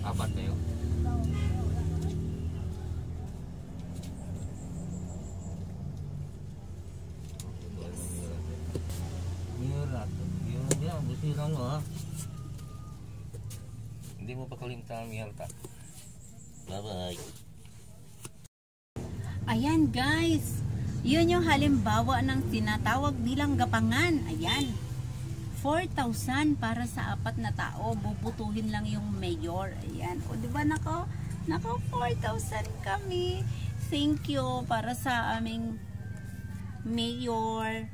Apat kayo. Hindi mo pa kalimtan, Miyalta. Bye-bye. Ayan guys, yun yung halimbawa ng tinatawag nilang gapangan. Ayan, 4,000 para sa 4 na tao. Bubutuhin lang yung mayor. Ayan, o diba nako 4,000 kami. Thank you para sa aming mayor.